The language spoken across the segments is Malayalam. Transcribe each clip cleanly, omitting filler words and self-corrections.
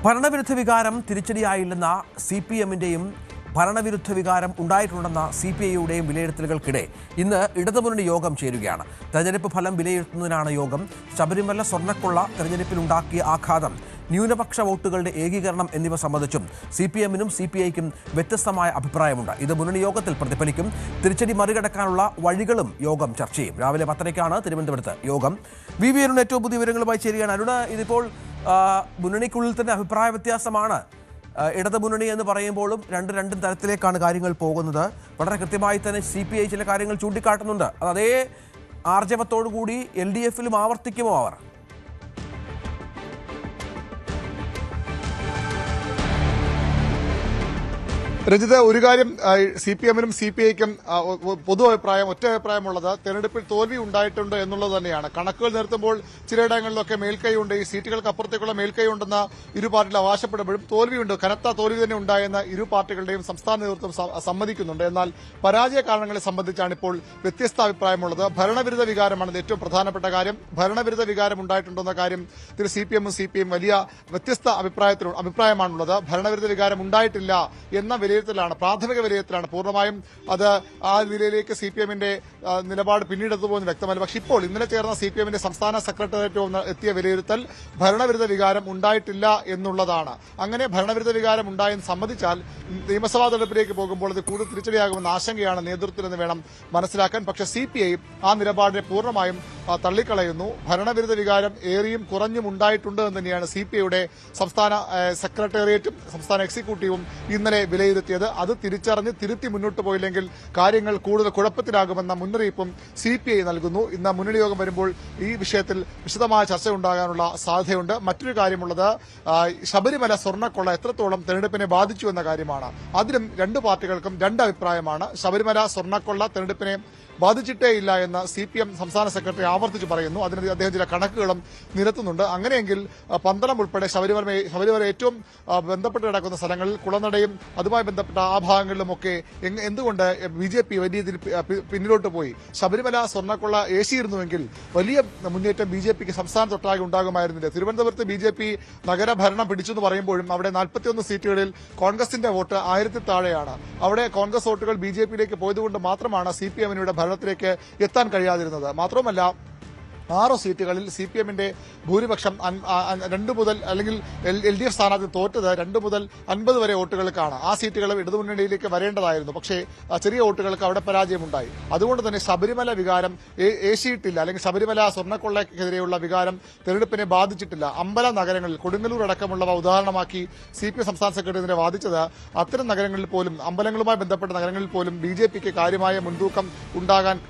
ഭരണവിരുദ്ധ വികാരം തിരിച്ചടിയായില്ലെന്ന CPM-ന്റെയും ഭരണവിരുദ്ധ വികാരം ഉണ്ടായിട്ടുണ്ടെന്ന CPI-യുടെയും വിലയിരുത്തലുകൾക്കിടെ ഇന്ന് ഇടതുമുന്നണി യോഗം ചേരുകയാണ്. തെരഞ്ഞെടുപ്പ് ഫലം വിലയിരുത്തുന്നതിനാണ് യോഗം. ശബരിമല സ്വർണ്ണക്കൊള്ള തെരഞ്ഞെടുപ്പിലുണ്ടാക്കിയ ആഘാതം, ന്യൂനപക്ഷ വോട്ടുകളുടെ ഏകീകരണം എന്നിവ സംബന്ധിച്ചും CPM-നും CPI-ക്കും വ്യത്യസ്തമായ അഭിപ്രായമുണ്ട്. ഇത് മുന്നണി യോഗത്തിൽ പ്രതിഫലിക്കും. തിരിച്ചടി മറികടക്കാനുള്ള വഴികളും യോഗം ചർച്ച ചെയ്യും. രാവിലെ 10:00-ക്കാണ് തിരുവനന്തപുരത്ത് യോഗം. വി അരുൺ ഏറ്റവും പുതിയ വിവരങ്ങളുമായി ചേരുകയാണ്. അരുണ്, ഇതിപ്പോൾ മുന്നണിക്കുള്ളിൽ തന്നെ അഭിപ്രായ വ്യത്യാസമാണ്. ഇടതുമുന്നണി എന്ന് പറയുമ്പോഴും രണ്ടും തരത്തിലേക്കാണ് കാര്യങ്ങൾ പോകുന്നത്. വളരെ കൃത്യമായി തന്നെ CPI ചില കാര്യങ്ങൾ ചൂണ്ടിക്കാട്ടുന്നുണ്ട്. അത് അതേ ആർജവത്തോടു കൂടി LDF-ലും ആവർത്തിക്കുമോ അവർ? രഞ്ജിത്ത്, ഒരു കാര്യം CPM-നും CPI-ക്കും പൊതു അഭിപ്രായം, ഒറ്റ അഭിപ്രായമുള്ളത് തെരഞ്ഞെടുപ്പിൽ തോൽവി ഉണ്ടായിട്ടുണ്ട് എന്നുള്ളത് തന്നെയാണ്. കണക്കുകൾ നിരത്തുമ്പോൾ ചിലയിടങ്ങളിലൊക്കെ മേൽക്കൈയുണ്ട്, ഈ സീറ്റുകൾക്ക് അപ്പുറത്തേക്കുള്ള മേൽക്കൈയുണ്ടെന്ന ഇരു പാർട്ടികൾ അവകാശപ്പെടുമ്പോഴും തോൽവിയുണ്ട്, കനത്ത തോൽവി തന്നെ ഉണ്ടായെന്ന് ഇരു പാർട്ടികളുടെയും സംസ്ഥാന നേതൃത്വം സമ്മതിക്കുന്നുണ്ട്. എന്നാൽ പരാജയ കാരണങ്ങളെ സംബന്ധിച്ചാണ് ഇപ്പോൾ വ്യത്യസ്ത അഭിപ്രായമുള്ളത്. ഭരണവിരുദ്ധ വികാരമാണ് ഏറ്റവും പ്രധാനപ്പെട്ട കാര്യം. ഭരണവിരുദ്ധ വികാരം ഉണ്ടായിട്ടുണ്ടെന്ന കാര്യം CPM-ഉം CPI-യും വലിയ വ്യത്യസ്ത അഭിപ്രായമാണുള്ളത്. ഭരണവിരുദ്ധ വികാരം ഉണ്ടായിട്ടില്ല എന്ന വിലയിരുത്തലാണ്, പ്രാഥമിക വിലയിരുത്തലാണ്. പൂർണ്ണമായും അത് ആ നിലയിലേക്ക് CPM-ന്റെ നിലപാട് പിന്നീടെത്തുപോകുന്ന വ്യക്തമല്ല. പക്ഷെ ഇപ്പോൾ ഇന്നലെ ചേർന്ന CPM-ന്റെ സംസ്ഥാന സെക്രട്ടേറിയറ്റ് എത്തിയ വിലയിരുത്തൽ ഭരണവിരുദ്ധ വികാരം ഉണ്ടായിട്ടില്ല എന്നുള്ളതാണ്. അങ്ങനെ ഭരണവിരുദ്ധ വികാരം ഉണ്ടായെന്ന് സമ്മതിച്ചാൽ നിയമസഭാ തെരഞ്ഞെടുപ്പിലേക്ക് പോകുമ്പോൾ അത് കൂടുതൽ തിരിച്ചടിയാകുമെന്ന ആശങ്കയാണ് നേതൃത്വത്തിനെന്ന് വേണം മനസ്സിലാക്കാൻ. പക്ഷേ CPI ആ നിലപാടിനെ പൂർണ്ണമായും തള്ളിക്കളയുന്നു. ഭരണവിരുദ്ധ വികാരം ഏറിയും കുറഞ്ഞും ഉണ്ടായിട്ടുണ്ട് എന്ന് തന്നെയാണ് CPI-യുടെ സംസ്ഥാന സെക്രട്ടേറിയറ്റും സംസ്ഥാന എക്സിക്യൂട്ടീവും ഇന്നലെ വിലയിരുത്തിയത്. അത് തിരിച്ചറിഞ്ഞ് തിരുത്തി മുന്നോട്ട് പോയില്ലെങ്കിൽ കാര്യങ്ങൾ കൂടുതൽ കുഴപ്പത്തിലാകുമെന്ന മുന്നറിയിപ്പും CPI നൽകുന്നു. ഇന്ന് മുന്നണി യോഗം വരുമ്പോൾ ഈ വിഷയത്തിൽ വിശദമായ ചർച്ച ഉണ്ടാകാനുള്ള സാധ്യതയുണ്ട്. മറ്റൊരു കാര്യമുള്ളത് ശബരിമല സ്വർണ്ണക്കൊള്ള എത്രത്തോളം തെരഞ്ഞെടുപ്പിനെ ബാധിച്ചു എന്ന കാര്യമാണ്. അതിലും രണ്ട് പാർട്ടികൾക്കും രണ്ട് അഭിപ്രായമാണ്. ശബരിമല സ്വർണ്ണക്കൊള്ള തെരഞ്ഞെടുപ്പിനെ ബാധിച്ചിട്ടേയില്ല എന്ന് CPM സംസ്ഥാന സെക്രട്ടറി ആവർത്തിച്ച് പറയുന്നു. അതിന് അദ്ദേഹം ചില കണക്കുകളും നിരത്തുന്നുണ്ട്. അങ്ങനെയെങ്കിൽ പന്തളം ഉൾപ്പെടെ ശബരിമല ഏറ്റവും ബന്ധപ്പെട്ട് കിടക്കുന്ന സ്ഥലങ്ങളിൽ കുളനടയും അതുമായി ബന്ധപ്പെട്ട ആ ഭാഗങ്ങളിലുമൊക്കെ എന്തുകൊണ്ട് BJP വലിയ പിന്നിലോട്ട് പോയി? ശബരിമല സ്വർണ്ണക്കൊള്ള ഏശിയിരുന്നുവെങ്കിൽ വലിയ മുന്നേറ്റം BJPക്ക് സംസ്ഥാനത്തൊട്ടാകെ ഉണ്ടാകുമായിരുന്നില്ല. തിരുവനന്തപുരത്ത് BJP നഗരഭരണം പിടിച്ചെന്ന് പറയുമ്പോഴും അവിടെ 41 സീറ്റുകളിൽ കോൺഗ്രസിന്റെ വോട്ട് 1000-ൽ താഴെയാണ്. അവിടെ കോൺഗ്രസ് വോട്ടുകൾ BJPയിലേക്ക് പോയതുകൊണ്ട് മാത്രമാണ് CPM-ന് ഭരണത്തിലേക്ക് എത്താൻ കഴിയാതിരുന്നത്. മാത്രമല്ല 6 സീറ്റുകളിൽ CPM-ന്റെ ഭൂരിപക്ഷം 2 മുതൽ അല്ലെങ്കിൽ LDF സ്ഥാനാർത്ഥി തോറ്റത് 2 മുതൽ 50 വരെ വോട്ടുകൾക്കാണ്. ആ സീറ്റുകൾ ഇടതുമുന്നണിയിലേക്ക് വരേണ്ടതായിരുന്നു. പക്ഷേ ചെറിയ വോട്ടുകൾക്ക് അവിടെ പരാജയമുണ്ടായി. അതുകൊണ്ട് തന്നെ ശബരിമല വികാരം ഏശിയിട്ടില്ല, അല്ലെങ്കിൽ ശബരിമല സ്വർണ്ണക്കൊള്ളക്കെതിരെയുള്ള വികാരം തെരഞ്ഞെടുപ്പിനെ ബാധിച്ചിട്ടില്ല. അമ്പല നഗരങ്ങളിൽ കൊടുങ്ങല്ലൂർ അടക്കമുള്ളവ ഉദാഹരണമാക്കി CPM സംസ്ഥാന സെക്രട്ടറി ഇതിനെ വാദിച്ചത് അത്തരം നഗരങ്ങളിൽ പോലും, അമ്പലങ്ങളുമായി ബന്ധപ്പെട്ട നഗരങ്ങളിൽ പോലും BJPക്ക് കാര്യമായ മുൻതൂക്കം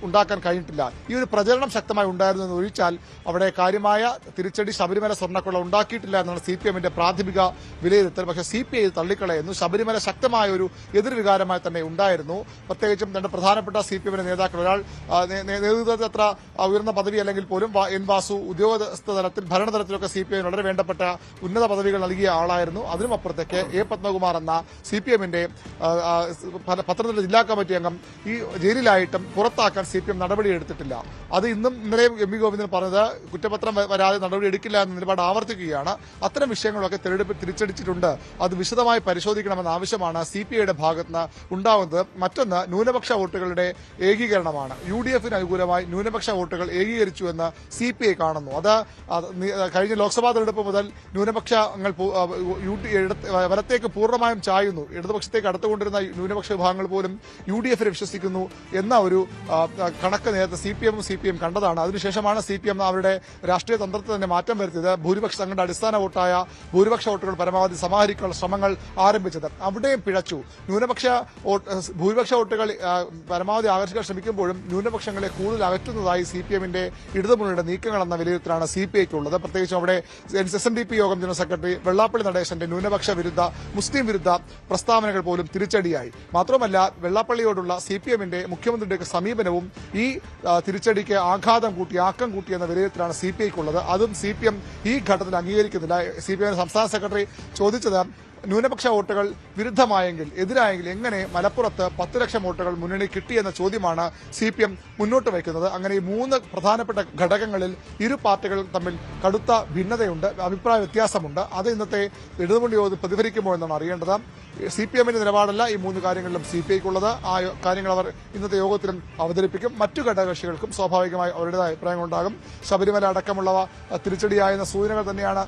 ഉണ്ടാക്കാൻ കഴിഞ്ഞിട്ടില്ല. ഈ ഒരു പ്രചരണം ശക്തമായി ഉണ്ടായിരുന്നു ഒഴിച്ചാൽ അവിടെ കാര്യമായ തിരിച്ചടി ശബരിമല സ്വർണ്ണക്കൊള്ള ഉണ്ടാക്കിയിട്ടില്ല എന്നാണ് CPM-ന്റെ പ്രാഥമിക വിലയിരുത്തൽ. പക്ഷേ CPI തള്ളിക്കളയുന്നു. ശബരിമല ശക്തമായ ഒരു എതിർവികാരമായി തന്നെ ഉണ്ടായിരുന്നു. പ്രത്യേകിച്ചും രണ്ട് പ്രധാനപ്പെട്ട CPM-ന്റെ നേതാക്കൾ, ഒരാൾ നേതൃത്വത്തിൽ അത്ര ഉയർന്ന പദവി അല്ലെങ്കിൽ പോലും N. വാസു ഉദ്യോഗസ്ഥ തലത്തിൽ ഭരണതലത്തിലൊക്കെ CPI വളരെ വേണ്ടപ്പെട്ട ഉന്നത പദവികൾ നൽകിയ ആളായിരുന്നു. അതിനുമപ്പുറത്തേക്ക് A. പത്മകുമാർ എന്ന CPM-ന്റെ പത്തനംതിട്ട ജില്ലാ കമ്മിറ്റി അംഗം ഈ ജയിലിലായിട്ടും പുറത്താക്കാൻ CPM നടപടിയെടുത്തിട്ടില്ല. അത് ഇന്നും ഇന്നലെയും M. ഗോവിന്ദൻ പറഞ്ഞത് കുറ്റപത്രം വരാതെ നടപടി എടുക്കില്ല എന്ന നിലപാട് ആവർത്തിക്കുകയാണ്. അത്തരം വിഷയങ്ങളൊക്കെ തെരഞ്ഞെടുപ്പിൽ തിരിച്ചടിച്ചിട്ടുണ്ട്. അത് വിശദമായി പരിശോധിക്കണമെന്ന ആവശ്യമാണ് CPI-യുടെ ഭാഗത്തുനിന്ന് ഉണ്ടാവുന്നത്. മറ്റൊന്ന് ന്യൂനപക്ഷ വോട്ടുകളുടെ ഏകീകരണമാണ്. UDF-ന് അനുകൂലമായി ന്യൂനപക്ഷ വോട്ടുകൾ ഏകീകരിച്ചു എന്ന് CPI കാണുന്നു. അത് കഴിഞ്ഞ ലോക്സഭാ തെരഞ്ഞെടുപ്പ് മുതൽ ന്യൂനപക്ഷങ്ങൾ വലത്തേക്ക് പൂർണ്ണമായും ചായുന്നു. ഇടതുപക്ഷത്തേക്ക് അടുത്തുകൊണ്ടിരുന്ന ന്യൂനപക്ഷ വിഭാഗങ്ങൾ പോലും UDF-നെ വിശ്വസിക്കുന്നു എന്ന ഒരു കണക്ക് നേരത്തെ CPM കണ്ടതാണ്. അതിനുശേഷമാണ് CPM അവരുടെ രാഷ്ട്രീയ തന്ത്രത്തിൽ തന്നെ മാറ്റം വരുത്തിയത്. തങ്ങളുടെ അടിസ്ഥാന വോട്ടായ ഭൂരിപക്ഷ വോട്ടുകൾ പരമാവധി സമാഹരിക്കാനുള്ള ശ്രമങ്ങൾ ആരംഭിച്ചത്. അവിടെയും പിഴച്ചു. ഭൂരിപക്ഷ വോട്ടുകൾ പരമാവധി ആകർഷിക്കാൻ ശ്രമിക്കുമ്പോഴും ന്യൂനപക്ഷങ്ങളെ കൂടുതൽ അകറ്റുന്നതായി CPM-ന്റെ ഇടതുമുന്നണിയുടെ നീക്കങ്ങളെന്ന വിലയിരുത്തലാണ് CPI-ക്കുള്ളത്. പ്രത്യേകിച്ചും അവിടെ SNDP യോഗം ജനറൽ സെക്രട്ടറി വെള്ളാപ്പള്ളി നടേശന്റെ ന്യൂനപക്ഷ വിരുദ്ധ, മുസ്ലിം വിരുദ്ധ പ്രസ്താവനകൾ പോലും തിരിച്ചടിയായി. മാത്രമല്ല വെള്ളാപ്പള്ളിയോടുള്ള CPM-ന്റെ മുഖ്യമന്ത്രിയുടെ സമീപനവും ഈ തിരിച്ചടിക്ക് ആഘാതം കൂട്ടി, ആക്കം കൂട്ടി എന്ന വിലയിരുത്തലാണ് CPI-ക്കുള്ളത്. അതും CPM ഈ ഘട്ടത്തിൽ അംഗീകരിക്കുന്നില്ല. CPM സംസ്ഥാന സെക്രട്ടറി ചോദിച്ചത് ന്യൂനപക്ഷ വോട്ടുകൾ വിരുദ്ധമായെങ്കിൽ എതിരായെങ്കിൽ എങ്ങനെ മലപ്പുറത്ത് 10 ലക്ഷം വോട്ടുകൾ മുന്നണി കിട്ടിയെന്ന ചോദ്യമാണ് CPM മുന്നോട്ട് വയ്ക്കുന്നത്. അങ്ങനെ ഈ 3 പ്രധാനപ്പെട്ട ഘടകങ്ങളിൽ ഇരു പാർട്ടികളും തമ്മിൽ കടുത്ത ഭിന്നതയുണ്ട്, അഭിപ്രായ വ്യത്യാസമുണ്ട്. അത് ഇന്നത്തെ ഇടതുമുന്നണി യോഗത്തിൽ പ്രതിഫലിക്കുമോ എന്നാണ് അറിയേണ്ടത്. CPMന്റെ നിലപാടല്ല ഈ 3 കാര്യങ്ങളിലും CPIക്കുള്ളത്. ആ കാര്യങ്ങൾ അവർ ഇന്നത്തെ യോഗത്തിലും അവതരിപ്പിക്കും. മറ്റു ഘടകകക്ഷികൾക്കും സ്വാഭാവികമായി അവരുടേതായ അഭിപ്രായങ്ങളുണ്ടാകും. ശബരിമല അടക്കമുള്ളവ തിരിച്ചടിയായെന്ന സൂചനകൾ തന്നെയാണ്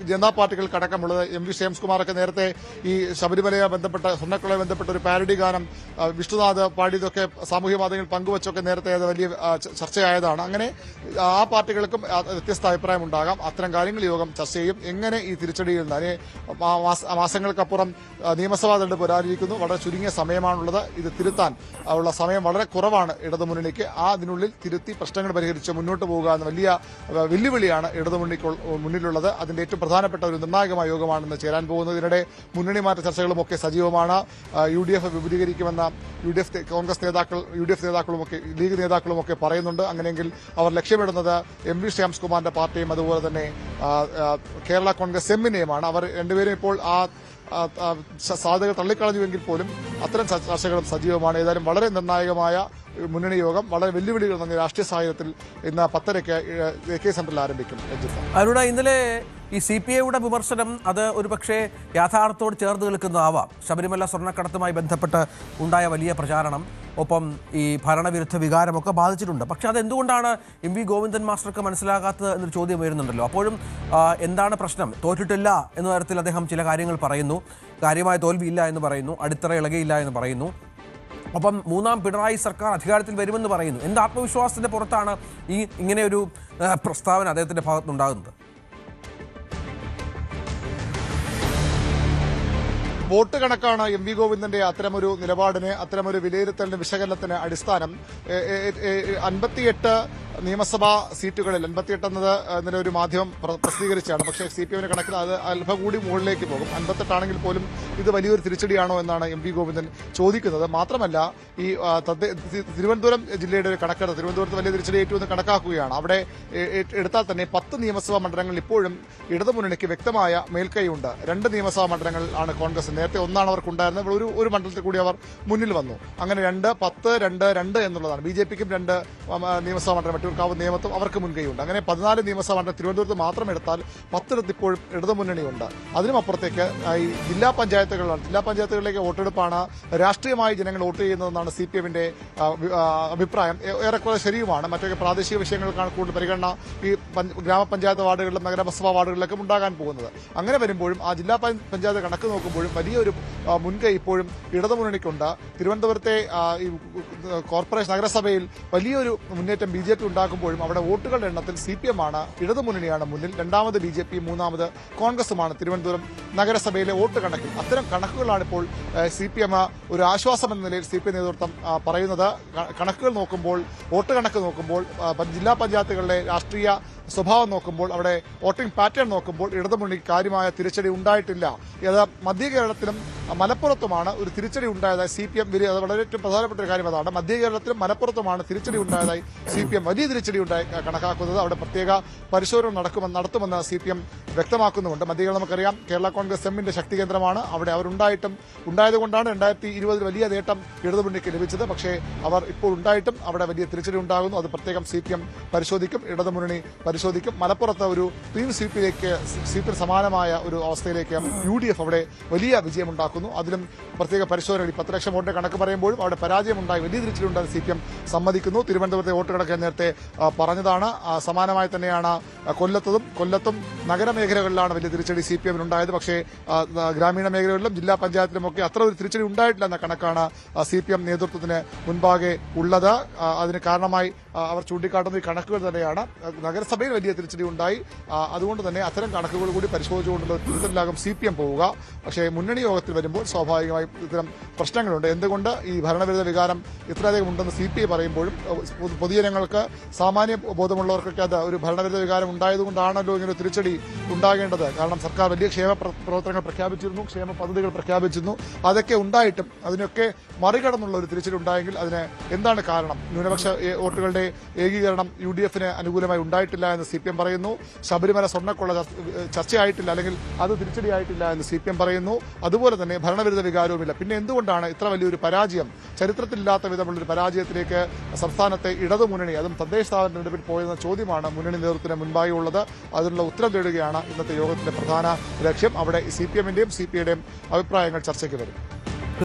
ജനതാ പാർട്ടികൾക്കടക്കമുള്ളത്. MV ശ്രേംസ്കുമാറൊക്കെ നേരത്തെ ഈ ശബരിമലയെ ബന്ധപ്പെട്ട സ്വർണ്ണക്കുളയെ ബന്ധപ്പെട്ട ഒരു പാരഡി ഗാനം വിഷ്ണുനാഥ് പാടിയതൊക്കെ സാമൂഹ്യ മാധ്യമങ്ങളിൽ പങ്കുവച്ചൊക്കെ നേരത്തെ അത് വലിയ ചർച്ചയായതാണ്. അങ്ങനെ ആ പാർട്ടികൾക്കും വ്യത്യസ്ത അഭിപ്രായം ഉണ്ടാകാം. അത്തരം കാര്യങ്ങൾ യോഗം ചർച്ച ചെയ്യും. എങ്ങനെ ഈ തിരിച്ചടിയിൽ നിന്ന് മാസങ്ങൾക്കപ്പുറം നിയമസഭാ തെരഞ്ഞെടുപ്പ് വരാനിരിക്കുന്നു. വളരെ ചുരുങ്ങിയ സമയമാണുള്ളത്. ഇത് തിരുത്താൻ ഉള്ള സമയം വളരെ കുറവാണ് ഇടതുമുന്നണിക്ക്. അതിനുള്ളിൽ തിരുത്തി പ്രശ്നങ്ങൾ പരിഹരിച്ച് മുന്നോട്ട് പോകുക എന്ന വലിയ വെല്ലുവിളിയാണ് ഇടതുമുന്നണിക്ക് മുന്നിലുള്ളത്. അതിന്റെ ഏറ്റവും പ്രധാനപ്പെട്ട ഒരു നിർണായകമായ യോഗമാണെന്ന് ചേരാൻ പോകുന്നത്. ഇതിനിടെ മുന്നണി മാറ്റ ചർച്ചകളുമൊക്കെ സജീവമാണ്. UDF വിപുലീകരിക്കുമെന്ന കോൺഗ്രസ് നേതാക്കളുമൊക്കെ ലീഗ് നേതാക്കളുമൊക്കെ പറയുന്നുണ്ട്. അങ്ങനെയെങ്കിൽ അവർ ലക്ഷ്യമിടുന്നത് MV ശ്രേംസ്കുമാറിന്റെ പാർട്ടിയും അതുപോലെ തന്നെ കേരള കോൺഗ്രസ് എമ്മിനെയുമാണ്. അവർ രണ്ടുപേരും ഇപ്പോൾ ആ സാധ്യതകൾ തള്ളിക്കളഞ്ഞുവെങ്കിൽ പോലും അത്തരം ചർച്ചകളും സജീവമാണ്. ഏതായാലും വളരെ നിർണായകമായ മുന്നണി യോഗം വളരെ വെല്ലുവിളികൾ നിറഞ്ഞ രാഷ്ട്രീയ സാഹചര്യത്തിൽ ഇന്ന് 10:30 AK സെന്ററിൽ ആരംഭിക്കും. അരുണ, ഇന്നലെ ഈ CPIയുടെ വിമർശനം അത് ഒരുപക്ഷെ യാഥാർത്ഥ്യത്തോട് ചേർന്ന് നിൽക്കുന്നതാവാം. ശബരിമല സ്വർണ്ണക്കടത്തുമായി ബന്ധപ്പെട്ട് ഉണ്ടായ വലിയ പ്രചാരണം, ഒപ്പം ഈ ഭരണവിരുദ്ധ വികാരമൊക്കെ ബാധിച്ചിട്ടുണ്ട്. പക്ഷെ അതെന്തുകൊണ്ടാണ് MV ഗോവിന്ദൻ മാസ്റ്റർക്ക് മനസ്സിലാകാത്തത് എന്നൊരു ചോദ്യം വരുന്നുണ്ടല്ലോ. അപ്പോഴും എന്താണ് പ്രശ്നം? തോറ്റിട്ടില്ല എന്ന തരത്തിൽ അദ്ദേഹം ചില കാര്യങ്ങൾ പറയുന്നു. കാര്യമായ തോൽവിയില്ല എന്ന് പറയുന്നു. അടിത്തറ ഇളകിയില്ല എന്ന് പറയുന്നു. ഒപ്പം 3ാം പിണറായി സർക്കാർ അധികാരത്തിൽ വരുമെന്ന് പറയുന്നു. എന്ത് ആത്മവിശ്വാസത്തിന്റെ പുറത്താണ് ഇങ്ങനെയൊരു പ്രസ്താവന അദ്ദേഹത്തിന്റെ ഭാഗത്തുനിന്നുണ്ടാകുന്നത്? വോട്ട് കണക്കാണ് MV ഗോവിന്ദന്റെ അത്തരമൊരു നിലപാടിന്, അത്തരമൊരു വിലയിരുത്തലിന്, വിശകലനത്തിന് അടിസ്ഥാനം. 58 നിയമസഭാ സീറ്റുകളിൽ 58 എന്നത് ഇന്നലെ ഒരു മാധ്യമം പ്രസിദ്ധീകരിച്ചാണ്. പക്ഷേ CPMന്റെ കണക്കിൽ അത് അല്പം കൂടി മുകളിലേക്ക് പോകും. 58 ആണെങ്കിൽ പോലും ഇത് വലിയൊരു തിരിച്ചടിയാണോ എന്നാണ് MV ഗോവിന്ദൻ ചോദിക്കുന്നത്. മാത്രമല്ല, ഈ തിരുവനന്തപുരം ജില്ലയുടെ ഒരു കണക്കെടുത്ത് തിരുവനന്തപുരത്ത് വലിയ തിരിച്ചടി ഏറ്റുവെന്ന് കണക്കാക്കുകയാണ്. അവിടെ എടുത്താൽ തന്നെ 10 നിയമസഭാ മണ്ഡലങ്ങളിൽ ഇപ്പോഴും ഇടതുമുന്നണിക്ക് വ്യക്തമായ മേൽക്കൈയുണ്ട്. 2 നിയമസഭാ മണ്ഡലങ്ങൾ ആണ് കോൺഗ്രസ്. നേരത്തെ 1 അവർക്കുണ്ടായിരുന്നത്. ഒരു മണ്ഡലത്തിൽ കൂടി അവർ മുന്നിൽ വന്നു. അങ്ങനെ 2, 10, 2, 2 എന്നുള്ളതാണ്. BJPക്കും 2 നിയമസഭാ മണ്ഡലം, മറ്റൂർക്കാവ് നിയമത്തും അവർക്ക് മുൻകൈയുണ്ട്. അങ്ങനെ 14 നിയമസഭാ മണ്ഡലം തിരുവനന്തപുരത്ത് മാത്രം എടുത്താൽ 10 ഇപ്പോഴും ഇടതുമുന്നണിയുണ്ട്. അതിനുമപ്പുറത്തേക്ക് ഈ ജില്ലാ പഞ്ചായത്തുകളാണ്. ജില്ലാ പഞ്ചായത്തുകളിലേക്ക് വോട്ടെടുപ്പാണ് രാഷ്ട്രീയമായി ജനങ്ങൾ വോട്ട് ചെയ്യുന്നതെന്നാണ് CPMന്റെ അഭിപ്രായം. ഏറെക്കുറെ ശരിയുമാണ്. മറ്റൊക്കെ പ്രാദേശിക വിഷയങ്ങൾക്കാണ് കൂടുതൽ പരിഗണന ഈ ഗ്രാമപഞ്ചായത്ത് വാർഡുകളിലും നഗരസഭാ വാർഡുകളിലൊക്കെ ഉണ്ടാകാൻ പോകുന്നത്. അങ്ങനെ വരുമ്പോഴും ആ ജില്ലാ പഞ്ചായത്ത് കണക്ക് നോക്കുമ്പോഴും വലിയൊരു മുൻകൈ ഇപ്പോഴും ഇടതുമുന്നണിക്കുണ്ട്. തിരുവനന്തപുരത്തെ കോർപ്പറേഷൻ നഗരസഭയിൽ വലിയൊരു മുന്നേറ്റം BJP ഉണ്ടാക്കുമ്പോഴും അവിടെ വോട്ടുകളുടെ എണ്ണത്തിൽ CPM ആണ്, ഇടതുമുന്നണിയാണ് മുന്നിൽ. 2ാമത് BJP, 3ാമത് കോൺഗ്രസുമാണ് തിരുവനന്തപുരം നഗരസഭയിലെ വോട്ട് കണക്കിൽ. അത്തരം കണക്കുകളാണ് ഇപ്പോൾ CPM ഒരു ആശ്വാസം എന്ന നിലയിൽ CPM നേതൃത്വം പറയുന്നത്. കണക്കുകൾ നോക്കുമ്പോൾ, വോട്ട് കണക്ക് നോക്കുമ്പോൾ, ജില്ലാ പഞ്ചായത്തുകളിലെ രാഷ്ട്രീയ സ്വഭാവം നോക്കുമ്പോൾ, അവിടെ വോട്ടിംഗ് പാറ്റേൺ നോക്കുമ്പോൾ ഇടതുമുന്നണിക്ക് കാര്യമായ തിരിച്ചടി ഉണ്ടായിട്ടില്ല. അത് മധ്യ കേരളത്തിലും മലപ്പുറത്തുമാണ് ഒരു തിരിച്ചടി ഉണ്ടായതായി CPM അത് വളരെ ഏറ്റവും പ്രധാനപ്പെട്ട ഒരു കാര്യം അതാണ്. മധ്യ കേരളത്തിലും മലപ്പുറത്തുമാണ് തിരിച്ചടി ഉണ്ടായതായി CPM വലിയ തിരിച്ചടി ഉണ്ടായി കണക്കാക്കുന്നത്. അവിടെ പ്രത്യേക പരിശോധന നടത്തുമെന്ന് CPM വ്യക്തമാക്കുന്നുണ്ട്. മധ്യ കേരളം നമുക്കറിയാം കേരള കോൺഗ്രസ് എമ്മിന്റെ ശക്തി കേന്ദ്രമാണ്. അവിടെ ഉണ്ടായതുകൊണ്ടാണ് 2020 വലിയ നേട്ടം ഇടതുമുന്നണിക്ക് ലഭിച്ചത്. പക്ഷേ അവർ ഇപ്പോൾ ഉണ്ടായിട്ടും അവിടെ വലിയ തിരിച്ചടി ഉണ്ടാകുന്നു. അത് പ്രത്യേകം CPM പരിശോധിക്കും, ഇടതുമുന്നണി പരിശോധിക്കും. മലപ്പുറത്ത് ഒരു ക്ലീൻ സ്വീപ്പിന് സമാനമായ ഒരു അവസ്ഥയിലേക്ക് UDF അവിടെ വലിയ വിജയമുണ്ടാക്കുന്നു. അതിലും പ്രത്യേക പരിശോധന 10 ലക്ഷം വോട്ടിന്റെ കണക്ക് പറയുമ്പോഴും അവിടെ പരാജയമുണ്ടായി, വലിയ തിരിച്ചടിയുണ്ടായി CPM സമ്മതിക്കുന്നു. തിരുവനന്തപുരത്തെ വോട്ട് കണക്ക് നേരത്തെ പറഞ്ഞതാണ്. സമാനമായി തന്നെയാണ് കൊല്ലത്തും നഗരമേഖലകളിലാണ് വലിയ തിരിച്ചടി CPMനുണ്ടായത്. പക്ഷേ ഗ്രാമീണ മേഖലകളിലും ജില്ലാ പഞ്ചായത്തിലുമൊക്കെ അത്ര ഒരു തിരിച്ചടി ഉണ്ടായിട്ടില്ല എന്ന കണക്കാണ് CPM നേതൃത്വത്തിന് മുൻപാകെ ഉള്ളത്. അതിന് കാരണമായി അവർ ചൂണ്ടിക്കാട്ടുന്ന ഈ കണക്കുകൾ തന്നെയാണ്. നഗരസഭയിൽ വലിയ തിരിച്ചടി ഉണ്ടായി. അതുകൊണ്ട് തന്നെ അത്തരം കണക്കുകൾ കൂടി പരിശോധിച്ചുകൊണ്ടുള്ള തിരുത്തലിലാകും CPM പോവുക. പക്ഷേ മുന്നണി യോഗത്തിൽ വരുമ്പോൾ സ്വാഭാവികമായും ഇത്തരം പ്രശ്നങ്ങളുണ്ട്. എന്തുകൊണ്ട് ഈ ഭരണവിരുദ്ധ വികാരം ഇത്രയധികം ഉണ്ടെന്ന് CPI പറയുമ്പോഴും പൊതുജനങ്ങൾക്ക്, സാമാന്യ ബോധമുള്ളവർക്കൊക്കെ അത് ഒരു ഭരണവിരുദ്ധ വികാരം ഉണ്ടായതുകൊണ്ടാണല്ലോ ഇങ്ങനെ തിരിച്ചടി ഉണ്ടാകേണ്ടത്. കാരണം സർക്കാർ വലിയ ക്ഷേമ പ്രവർത്തനങ്ങൾ പ്രഖ്യാപിച്ചിരുന്നു, ക്ഷേമ പദ്ധതികൾ പ്രഖ്യാപിച്ചിരുന്നു. അതൊക്കെ ഉണ്ടായിട്ടും അതിനൊക്കെ മറികടന്നുള്ള ഒരു തിരിച്ചടിയുണ്ടായെങ്കിൽ അതിന് എന്താണ് കാരണം? ന്യൂനപക്ഷ വോട്ടുകളുടെ ഏകീകരണം UDF-ന് അനുകൂലമായി ഉണ്ടായിട്ടില്ല എന്ന് CPM പറയുന്നു. ശബരിമല സ്വർണ്ണക്കൊള്ള ചർച്ചയായിട്ടില്ല, അല്ലെങ്കിൽ അത് തിരിച്ചടിയായിട്ടില്ല എന്ന് CPM പറയുന്നു. അതുപോലെ തന്നെ ഭരണവിരുദ്ധ വികാരവുമില്ല. പിന്നെ എന്തുകൊണ്ടാണ് ഇത്ര വലിയൊരു പരാജയം, ചരിത്രത്തിലില്ലാത്ത വിധമുള്ളൊരു പരാജയത്തിലേക്ക് സംസ്ഥാനത്തെ ഇടതുമുന്നണി, അതും തദ്ദേശ സ്ഥാപന തെരഞ്ഞെടുപ്പിൽ പോയെന്ന ചോദ്യമാണ് മുന്നണി നേതൃത്വത്തിന് മുൻപായി ഉള്ളത്. അതിനുള്ള ഉത്തരം തേടുകയാണ് ഇന്നത്തെ യോഗത്തിന്റെ പ്രധാന ലക്ഷ്യം. അവിടെ CPM-ന്റെയും CPI-യുടെയും അഭിപ്രായങ്ങൾ ചർച്ചയ്ക്ക് വരും.